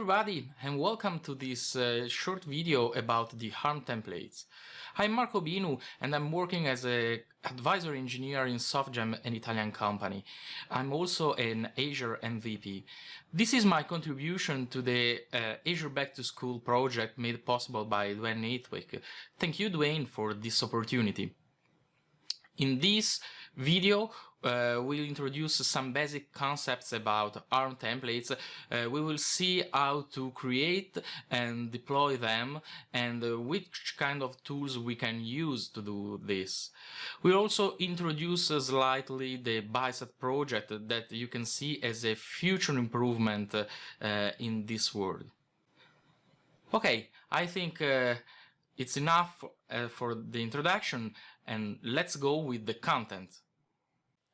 everybody, and welcome to this short video about the ARM templates. I'm Marco Obinu, and I'm working as an advisory engineer in SoftGem, an Italian company. I'm also an Azure MVP. This is my contribution to the Azure Back to School project made possible by Dwayne Itwick. Thank you, Dwayne, for this opportunity. In this video, we'll introduce some basic concepts about ARM templates. We will see how to create and deploy them and which kind of tools we can use to do this. We'll also introduce slightly the Bicep project that you can see as a future improvement in this world. Okay, I think it's enough for the introduction, and let's go with the content.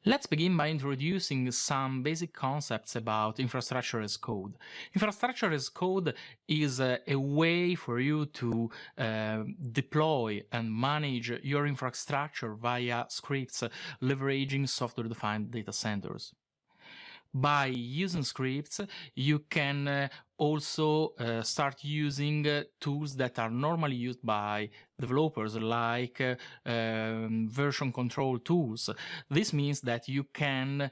Let's begin by introducing some basic concepts about infrastructure as code. Infrastructure as code is a way for you to deploy and manage your infrastructure via scripts leveraging software-defined data centers. By using scripts, you can also start using tools that are normally used by developers, like version control tools. This means that you can,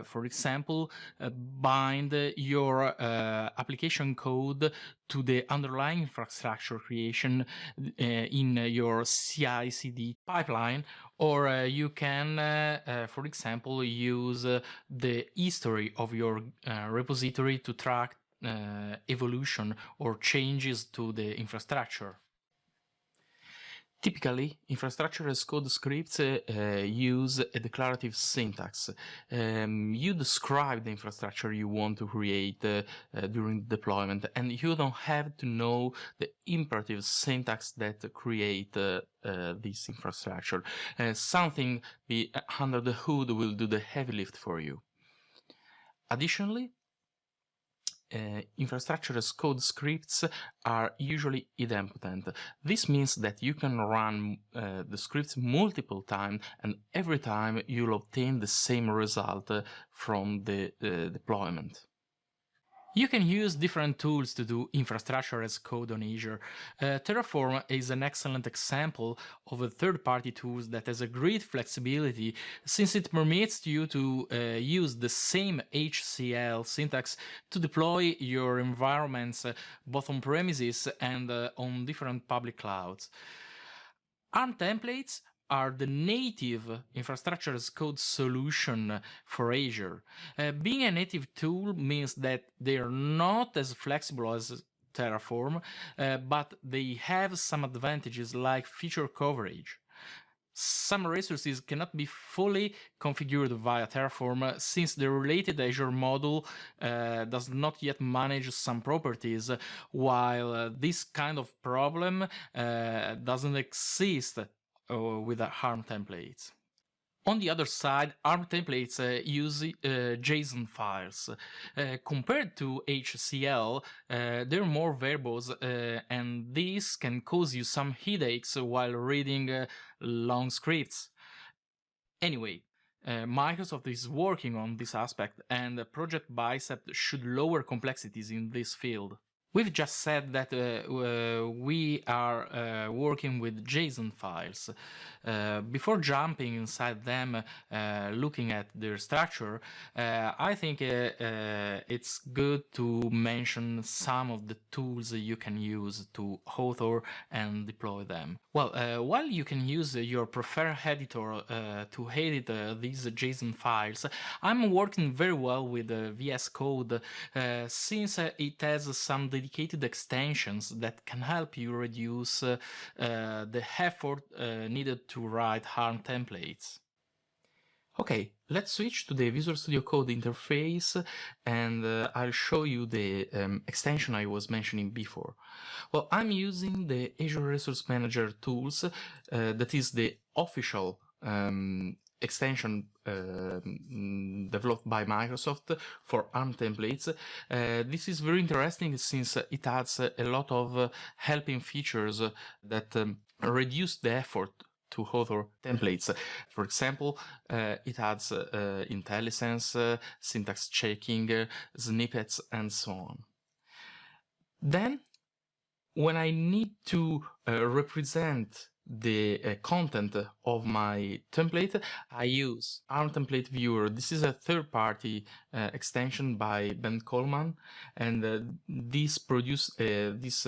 for example, bind your application code to the underlying infrastructure creation in your CI/CD pipeline, or you can, for example, use the history of your repository to track evolution or changes to the infrastructure. Typically, infrastructure as code scripts use a declarative syntax. You describe the infrastructure you want to create during deployment, and you don't have to know the imperative syntax that create this infrastructure. Something under the hood will do the heavy lift for you. Additionally, infrastructure as code scripts are usually idempotent. This means that you can run the scripts multiple times, and every time you'll obtain the same result from the deployment. You can use different tools to do infrastructure as code on Azure. Terraform is an excellent example of a third-party tool that has a great flexibility, since it permits you to use the same HCL syntax to deploy your environments both on premises and on different public clouds. ARM templates are the native infrastructure as code solution for Azure. Being a native tool means that they are not as flexible as Terraform, but they have some advantages like feature coverage. Some resources cannot be fully configured via Terraform, since the related Azure module does not yet manage some properties, while this kind of problem doesn't exist with ARM templates. On the other side, ARM templates use JSON files. Compared to HCL, they're more verbose, and this can cause you some headaches while reading long scripts. Anyway, Microsoft is working on this aspect, and Project Bicep should lower complexities in this field. We've just said that we are working with JSON files. Before jumping inside them, looking at their structure, I think it's good to mention some of the tools you can use to author and deploy them. Well, while you can use your preferred editor to edit these JSON files, I'm working very well with VS Code since it has some dedicated extensions that can help you reduce the effort needed to write ARM templates. Okay, let's switch to the Visual Studio Code interface, and I'll show you the extension I was mentioning before. Well, I'm using the Azure Resource Manager tools, that is the official extension developed by Microsoft for ARM templates. This is very interesting since it adds a lot of helping features that reduce the effort to author templates. For example, it adds IntelliSense, syntax checking, snippets, and so on. Then, when I need to represent the content of my template, I use ARM Template Viewer. This is a third-party extension by Ben Coleman, and this produces this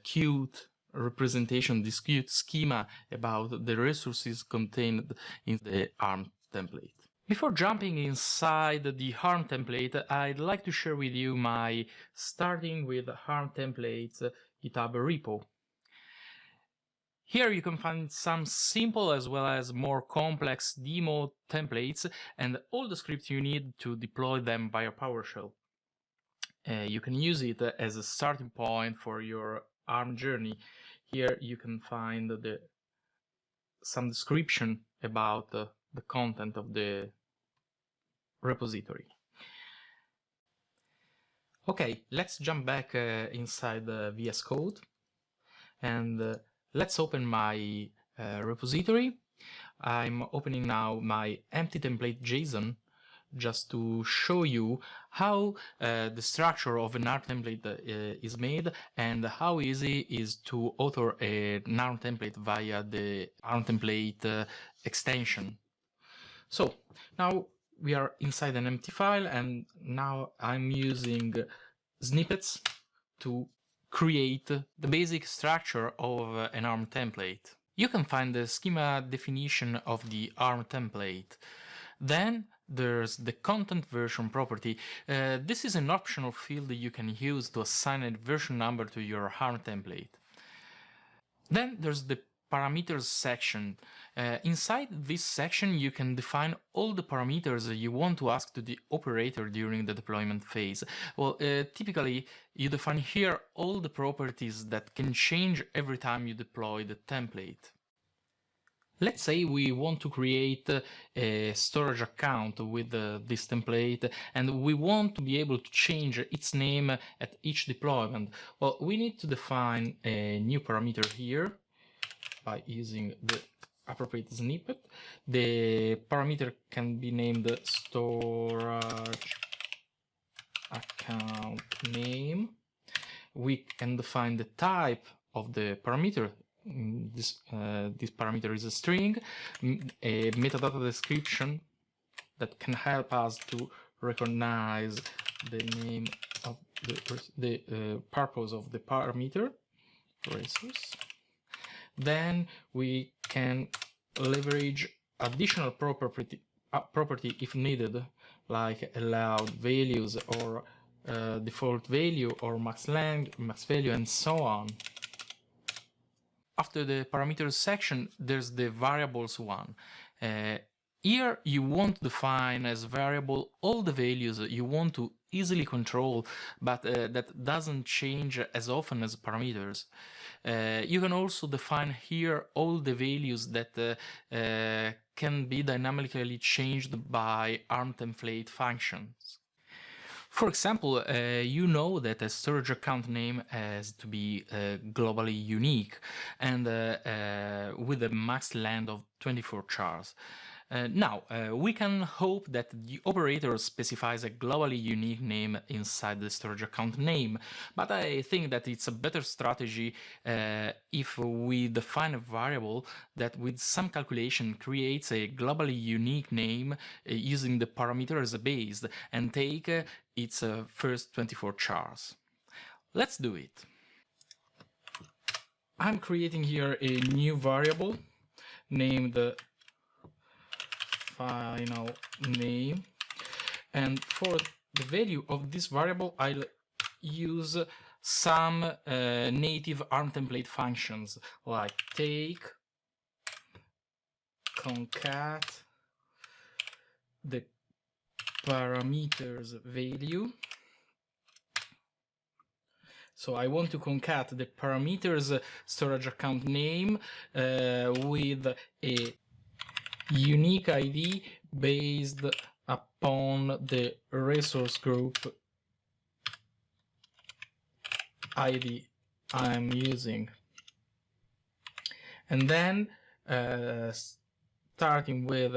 cute representation, this cute schema about the resources contained in the ARM template. Before jumping inside the ARM template, I'd like to share with you my starting with ARM templates GitHub repo. Here you can find some simple as well as more complex demo templates and all the scripts you need to deploy them via PowerShell. You can use it as a starting point for your ARM journey. Here you can find some description about the content of the repository. Okay, let's jump back inside VS Code and let's open my repository. I'm opening now my empty template JSON just to show you how the structure of an ARM template is made and how easy it is to author an ARM template via the ARM template extension. So now we are inside an empty file, and now I'm using snippets to create the basic structure of an ARM template. You can find the schema definition of the ARM template. Then there's the content version property. This is an optional field that you can use to assign a version number to your ARM template. Then there's the parameters section. Inside this section you can define all the parameters you want to ask to the operator during the deployment phase. Well, typically you define here all the properties that can change every time you deploy the template. Let's say we want to create a storage account with this template and we want to be able to change its name at each deployment. Well, we need to define a new parameter here by using the appropriate snippet. The parameter can be named storage account name. We can define the type of the parameter. This parameter is a string, a metadata description that can help us to recognize the name of the purpose of the parameter, resource. Then we can leverage additional property if needed, like allowed values or default value or max length, max value, and so on. After the parameters section, there's the variables one. Here you want to define as variable all the values you want to easily control, but that doesn't change as often as parameters. You can also define here all the values that can be dynamically changed by ARM template functions. For example, you know that a storage account name has to be globally unique and with a max length of 24 chars. Now, we can hope that the operator specifies a globally unique name inside the storage account name, but I think that it's a better strategy if we define a variable that with some calculation creates a globally unique name using the parameter as a base and take its first 24 chars. Let's do it. I'm creating here a new variable named final name, and for the value of this variable I'll use some native ARM template functions like take, concat, the parameters value. So I want to concat the parameters storage account name with a unique ID based upon the resource group ID I'm using. And then starting with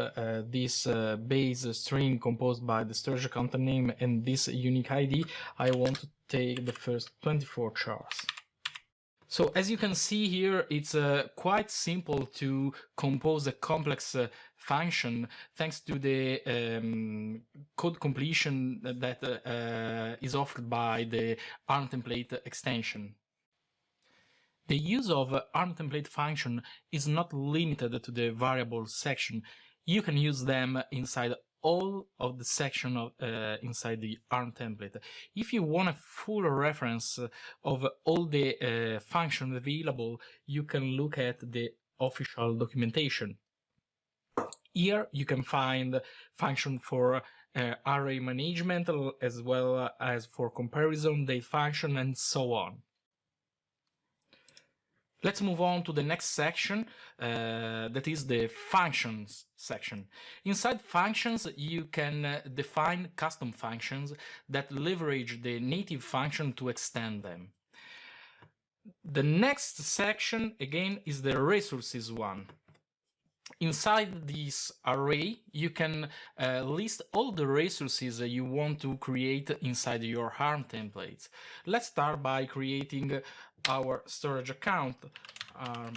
this base string composed by the storage account name and this unique ID, I want to take the first 24 chars. So as you can see here, it's quite simple to compose a complex function thanks to the code completion that is offered by the ARM template extension. The use of ARM template function is not limited to the variables section. You can use them inside all of the section of, inside the ARM template. If you want a full reference of all the functions available, you can look at the official documentation. Here you can find function for array management as well as for comparison, date function, and so on. Let's move on to the next section, that is the functions section. Inside functions, you can define custom functions that leverage the native function to extend them. The next section, again, is the resources one. Inside this array, you can list all the resources you want to create inside your ARM templates. Let's start by creating our storage account, ARM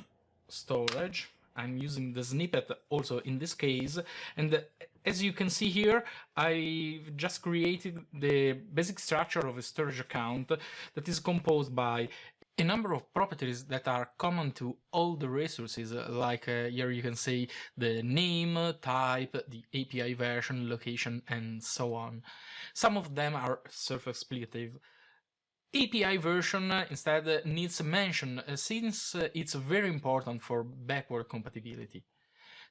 storage. I'm using the snippet also in this case, and as you can see here, I've just created the basic structure of a storage account that is composed by a number of properties that are common to all the resources, like here you can say the name, type, the API version, location, and so on. Some of them are self-explicative. API version instead needs mention since it's very important for backward compatibility.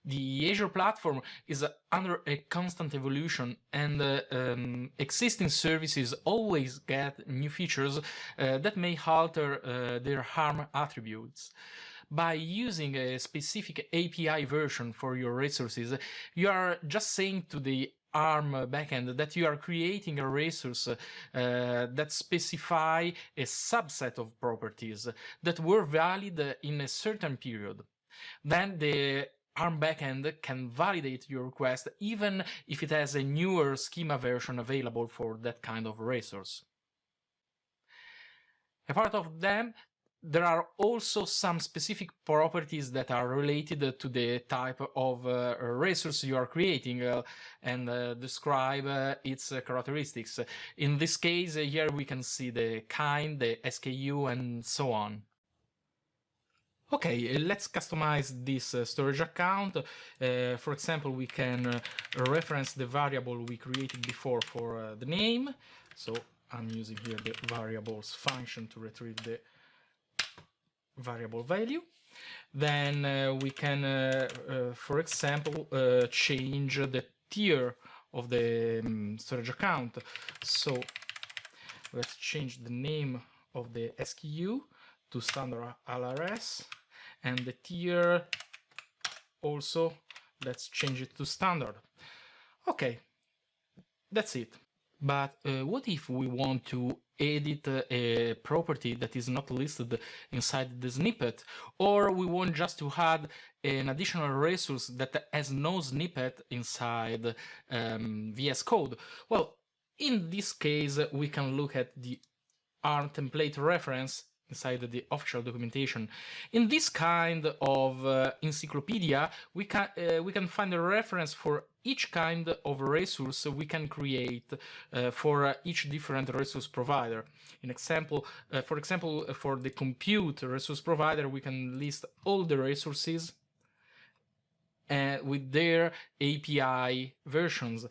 The Azure platform is under a constant evolution, and existing services always get new features that may alter their ARM attributes. By using a specific API version for your resources, you are just saying to the ARM backend that you are creating a resource that specify a subset of properties that were valid in a certain period. Then the ARM backend can validate your request even if it has a newer schema version available for that kind of resource. Apart of them, there are also some specific properties that are related to the type of resource you are creating and describe its characteristics. In this case, here we can see the kind, the SKU, and so on. Okay, let's customize this storage account. For example, we can reference the variable we created before for the name. So I'm using here the variables function to retrieve the variable value. Then we can, for example, change the tier of the storage account. So let's change the name of the SKU to standard LRS, and the tier also, let's change it to standard. Okay, that's it. But what if we want to edit a property that is not listed inside the snippet, or we want just to add an additional resource that has no snippet inside VS Code? Well, in this case, we can look at the ARM template reference inside the official documentation. In this kind of encyclopedia, we can find a reference for each kind of resource we can create for each different resource provider. For example, for the compute resource provider, we can list all the resources with their API versions.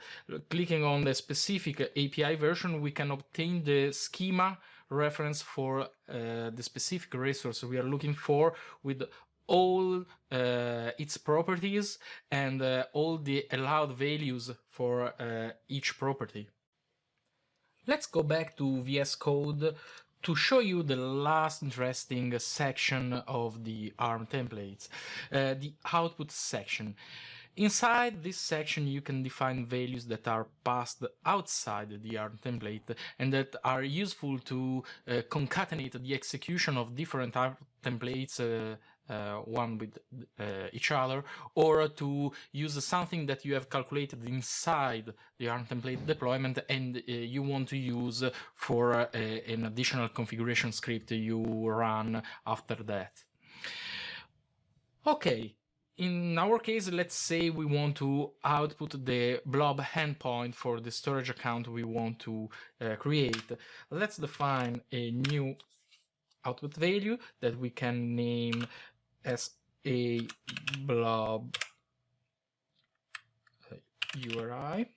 Clicking on the specific API version, we can obtain the schema reference for the specific resource we are looking for, with all its properties and all the allowed values for each property. Let's go back to VS Code to show you the last interesting section of the ARM templates, the output section. Inside this section, you can define values that are passed outside the ARM template and that are useful to concatenate the execution of different ARM templates one with each other, or to use something that you have calculated inside the ARM template deployment and you want to use for an additional configuration script you run after that. Okay, in our case, let's say we want to output the blob endpoint for the storage account we want to create. Let's define a new output value that we can name as a blob URI.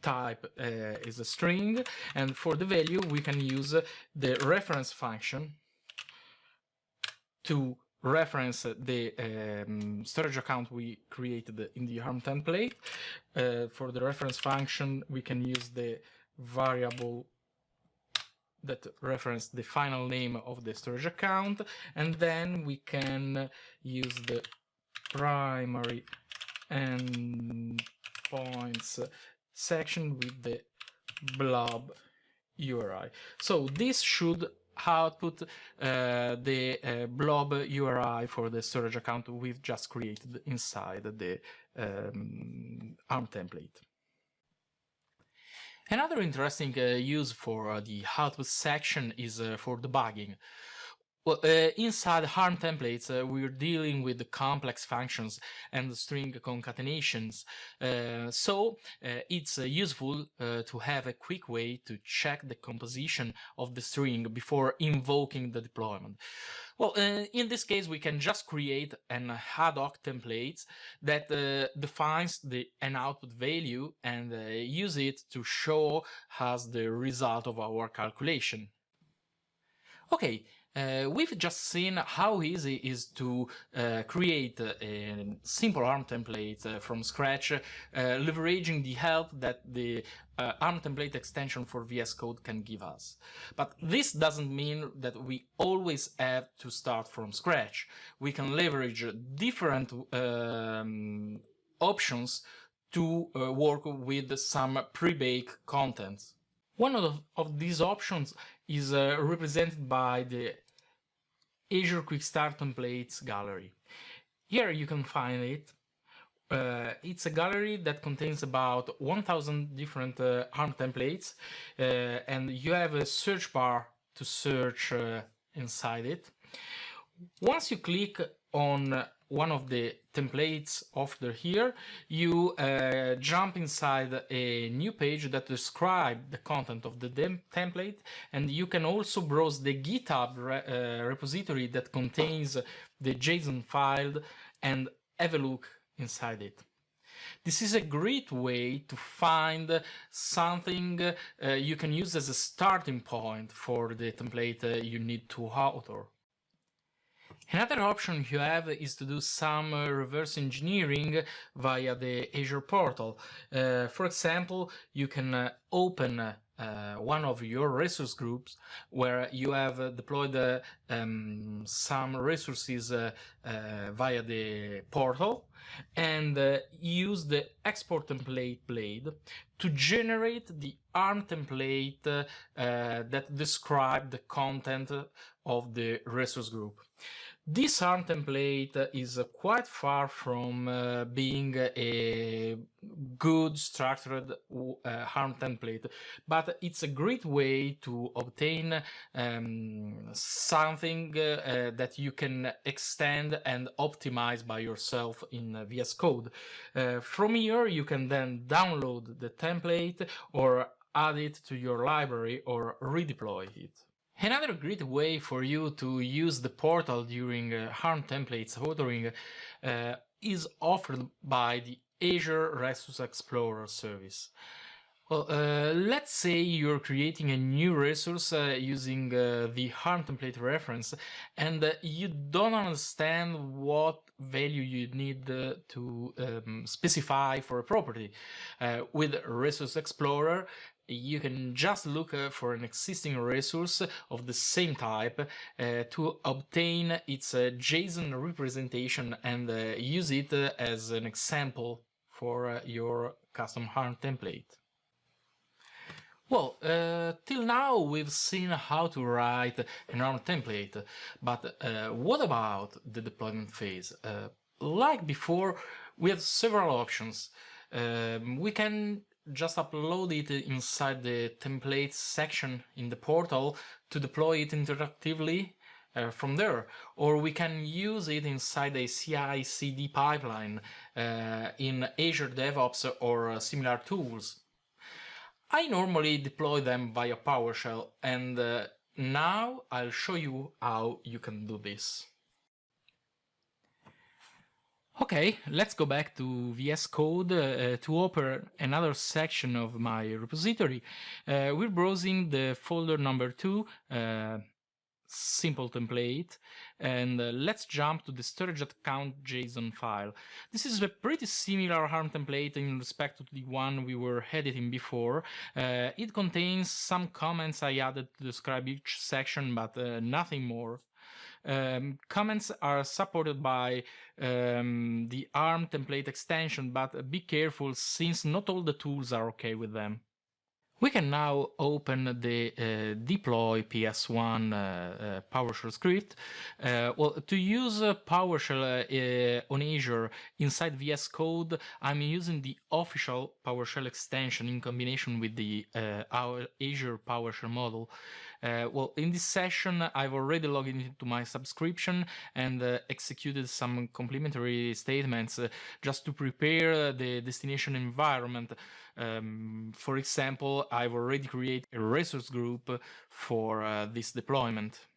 Type is a string, and for the value we can use the reference function to reference the storage account we created in the ARM template. For the reference function, we can use the variable that reference the final name of the storage account, and then we can use the primary endpoints section with the blob URI. So this should output the blob URI for the storage account we've just created inside the ARM template. Another interesting use for the output section is for debugging. Well, inside ARM templates, we're dealing with the complex functions and string concatenations, so it's useful to have a quick way to check the composition of the string before invoking the deployment. Well, in this case, we can just create an ad hoc template that defines an output value and use it to show us the result of our calculation. Okay. We've just seen how easy it is to create a simple ARM template from scratch, leveraging the help that the ARM template extension for VS Code can give us. But this doesn't mean that we always have to start from scratch. We can leverage different options to work with some pre-baked content. One of these options is represented by the Azure Quick Start Templates gallery. Here you can find it. It's a gallery that contains about 1,000 different ARM templates, and you have a search bar to search inside it. Once you click on one of the templates offered here, you jump inside a new page that describes the content of the template, and you can also browse the GitHub repository that contains the JSON file and have a look inside it. This is a great way to find something you can use as a starting point for the template you need to author. Another option you have is to do some reverse engineering via the Azure portal. For example, you can open one of your resource groups where you have deployed some resources via the portal, and use the export template blade to generate the ARM template that describes the content of the resource group. This ARM template is quite far from being a good structured ARM template, but it's a great way to obtain something that you can extend and optimize by yourself in VS Code. From here, you can then download the template or add it to your library or redeploy it. Another great way for you to use the portal during ARM templates authoring is offered by the Azure Resource Explorer service. Well, let's say you're creating a new resource using the ARM template reference, and you don't understand what value you need to specify for a property. With Resource Explorer, you can just look for an existing resource of the same type to obtain its JSON representation and use it as an example for your custom ARM template. Well, till now we've seen how to write an ARM template, but what about the deployment phase? Like before, we have several options. We can just upload it inside the templates section in the portal to deploy it interactively from there, or we can use it inside a CI/CD pipeline in Azure DevOps or similar tools. I normally deploy them via PowerShell, and now I'll show you how you can do this. Okay, let's go back to VS Code to open another section of my repository. We're browsing the folder number 2, simple template, and let's jump to the storage account JSON file. This is a pretty similar ARM template in respect to the one we were editing before. It contains some comments I added to describe each section, but nothing more. Comments are supported by the ARM template extension, but be careful since not all the tools are okay with them. We can now open the deploy PS1 PowerShell script. Well, to use PowerShell on Azure inside VS Code, I'm using the official PowerShell extension in combination with the our Azure PowerShell model. Well, in this session, I've already logged into my subscription and executed some complementary statements just to prepare the destination environment. For example, I've already created a resource group for this deployment.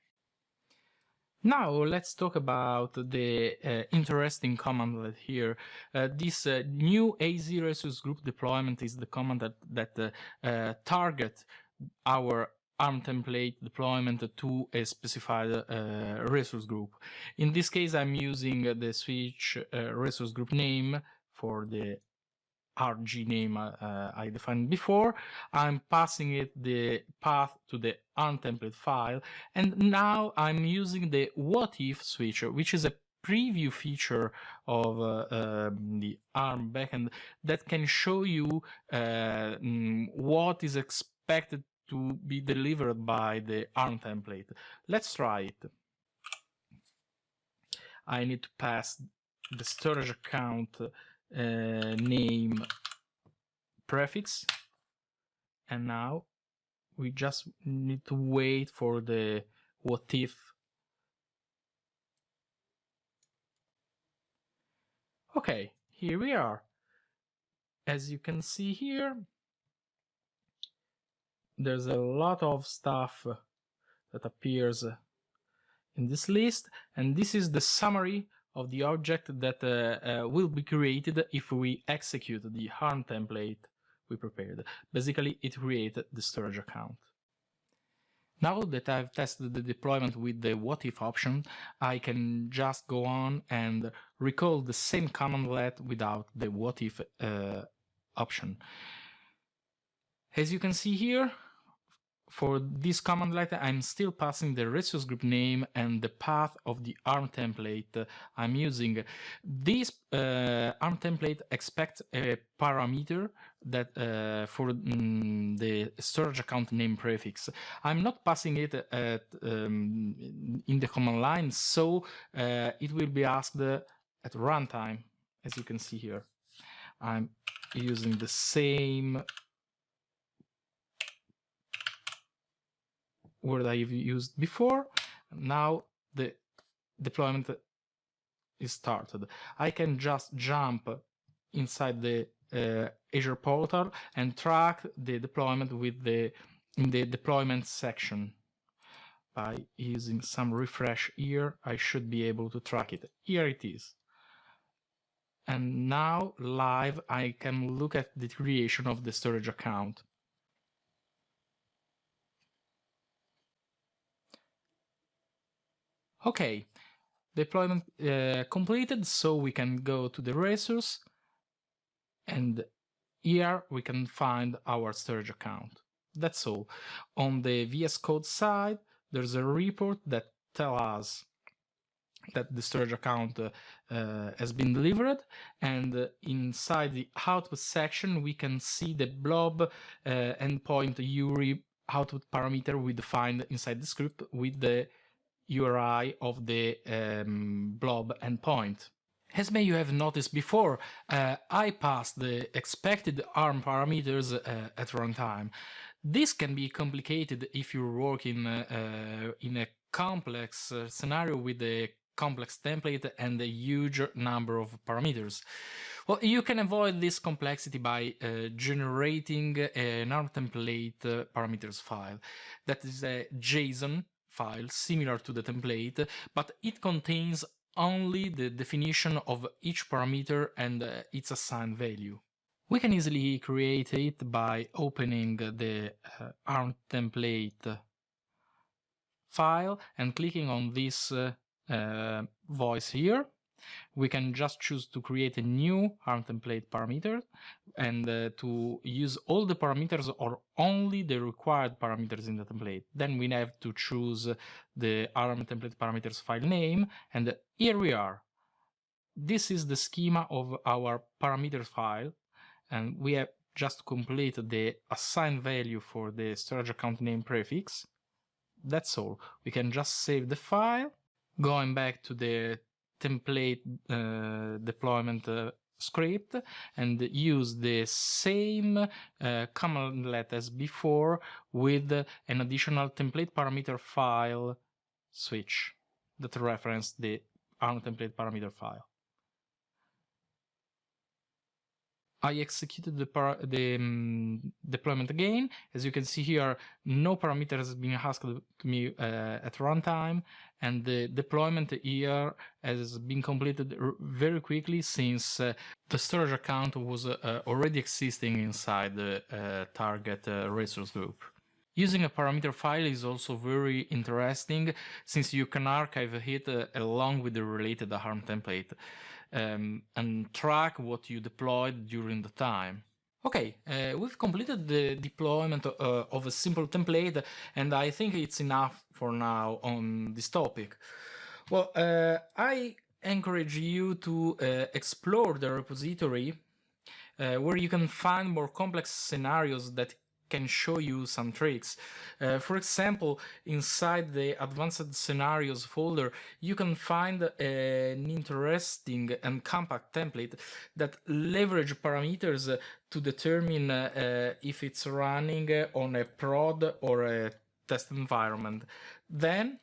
Now let's talk about the interesting command here. This new AZ resource group deployment is the command that target our ARM template deployment to a specified resource group. In this case, I'm using the switch resource group name for the RG name I defined before. I'm passing it the path to the ARM template file, and now I'm using the what if switcher, which is a preview feature of the ARM backend that can show you what is expected to be delivered by the ARM template. Let's try it. I need to pass the storage account name prefix, and now we just need to wait for the what if. Okay, here we are. As you can see here, there's a lot of stuff that appears in this list, and this is the summary of the object that will be created if we execute the ARM template we prepared. Basically, it created the storage account. Now that I've tested the deployment with the what if option, I can just go on and recall the same commandlet without the what if option. As you can see here, for this commandlet, I'm still passing the resource group name and the path of the ARM template I'm using. This ARM template expects a parameter that for the storage account name prefix. I'm not passing it in the command line, so it will be asked at runtime, as you can see here. I'm using the same word I've used before. Now the deployment is started. I can just jump inside the Azure portal and track the deployment with in the deployment section. By using some refresh here, I should be able to track it. Here it is. And now live, I can look at the creation of the storage account. Okay, deployment completed, so we can go to the resource, and here we can find our storage account. That's all. On the VS Code side, there's a report that tells us that the storage account has been delivered, and inside the output section we can see the blob endpoint URI output parameter we defined inside the script with the URI of the blob endpoint. As may you have noticed before, I passed the expected ARM parameters at runtime. This can be complicated if you're working in a complex scenario with a complex template and a huge number of parameters. Well, you can avoid this complexity by generating an ARM template parameters file. That is a JSON file similar to the template, but it contains only the definition of each parameter and its assigned value. We can easily create it by opening the ARM template file and clicking on this voice here. We can just choose to create a new ARM template parameter and to use all the parameters or only the required parameters in the template. Then we have to choose the ARM template parameters file name, and here we are. This is the schema of our parameters file, and we have just completed the assigned value for the storage account name prefix. That's all. We can just save the file, going back to the template deployment script, and use the same commandlet as before with an additional template parameter file switch that reference the ARM template parameter file. I executed the deployment again. As you can see here, no parameter has been asked to me at runtime, and the deployment here has been completed very quickly since the storage account was already existing inside the target resource group. Using a parameter file is also very interesting since you can archive it along with the related ARM template and track what you deployed during the time. Okay, we've completed the deployment of a simple template, and I think it's enough for now on this topic. Well, I encourage you to explore the repository where you can find more complex scenarios that can show you some tricks. For example, inside the advanced scenarios folder, you can find an interesting and compact template that leverage parameters to determine if it's running on a prod or a test environment. Then,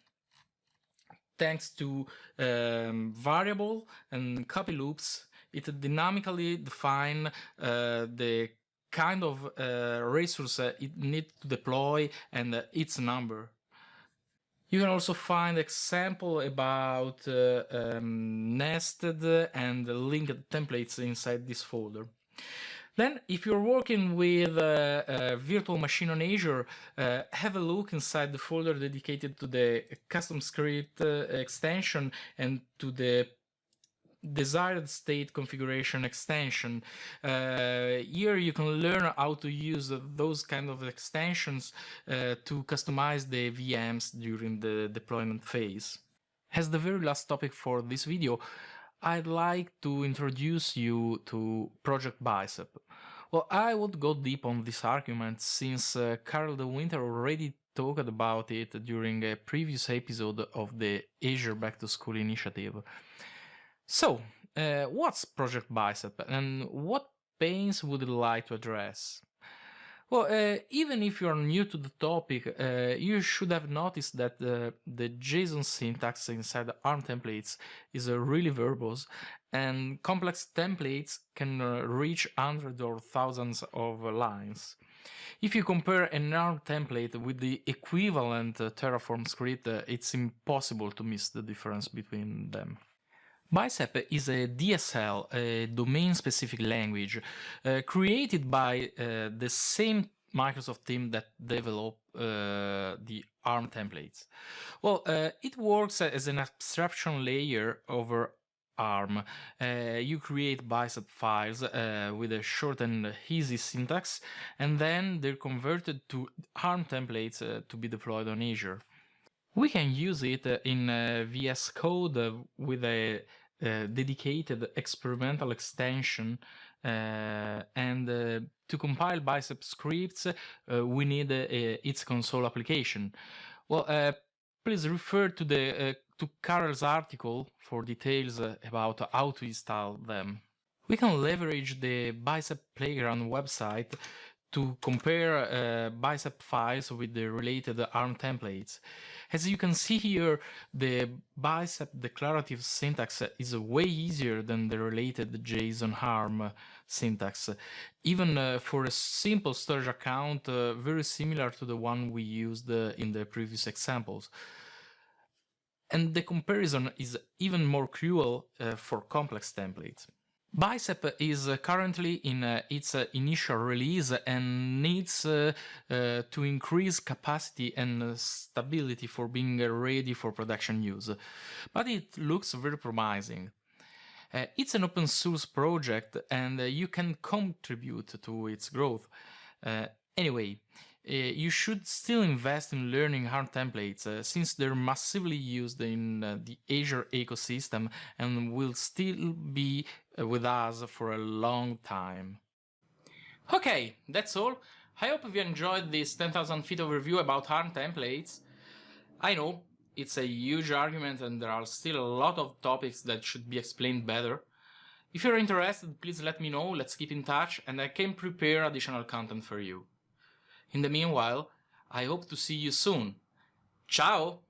thanks to variable and copy loops, it dynamically defines the kind of resource it needs to deploy and its number. You can also find example about nested and linked templates inside this folder. Then, if you're working with a virtual machine on Azure, have a look inside the folder dedicated to the custom script extension and to the desired state configuration extension. Here you can learn how to use those kind of extensions to customize the VMs during the deployment phase. As the very last topic for this video, I'd like to introduce you to Project Bicep. Well, I would go deep on this argument since Carl de Winter already talked about it during a previous episode of the Azure Back to School initiative. So, what's Project Bicep and what pains would you like to address? Well, even if you're new to the topic, you should have noticed that the JSON syntax inside the ARM templates is really verbose, and complex templates can reach hundreds or thousands of lines. If you compare an ARM template with the equivalent Terraform script, it's impossible to miss the difference between them. Bicep is a DSL, a domain-specific language, created by the same Microsoft team that developed the ARM templates. Well, it works as an abstraction layer over ARM. You create Bicep files with a short and easy syntax, and then they're converted to ARM templates to be deployed on Azure. We can use it in VS Code with a dedicated experimental extension, and to compile Bicep scripts, we need its console application. Well, please refer to the to Carol's article for details about how to install them. We can leverage the Bicep Playground website to compare Bicep files with the related ARM templates. As you can see here, the Bicep declarative syntax is way easier than the related JSON ARM syntax, even for a simple storage account very similar to the one we used in the previous examples. And the comparison is even more cruel for complex templates. Bicep is currently in its initial release and needs to increase capacity and stability for being ready for production use. But it looks very promising. It's an open source project and you can contribute to its growth. Anyway, you should still invest in learning ARM templates since they're massively used in the Azure ecosystem and will still be with us for a long time. Okay, that's all. I hope you enjoyed this 10,000 feet overview about ARM templates. I know it's a huge argument and there are still a lot of topics that should be explained better. If you're interested, please let me know, let's keep in touch, and I can prepare additional content for you. In the meanwhile, I hope to see you soon. Ciao!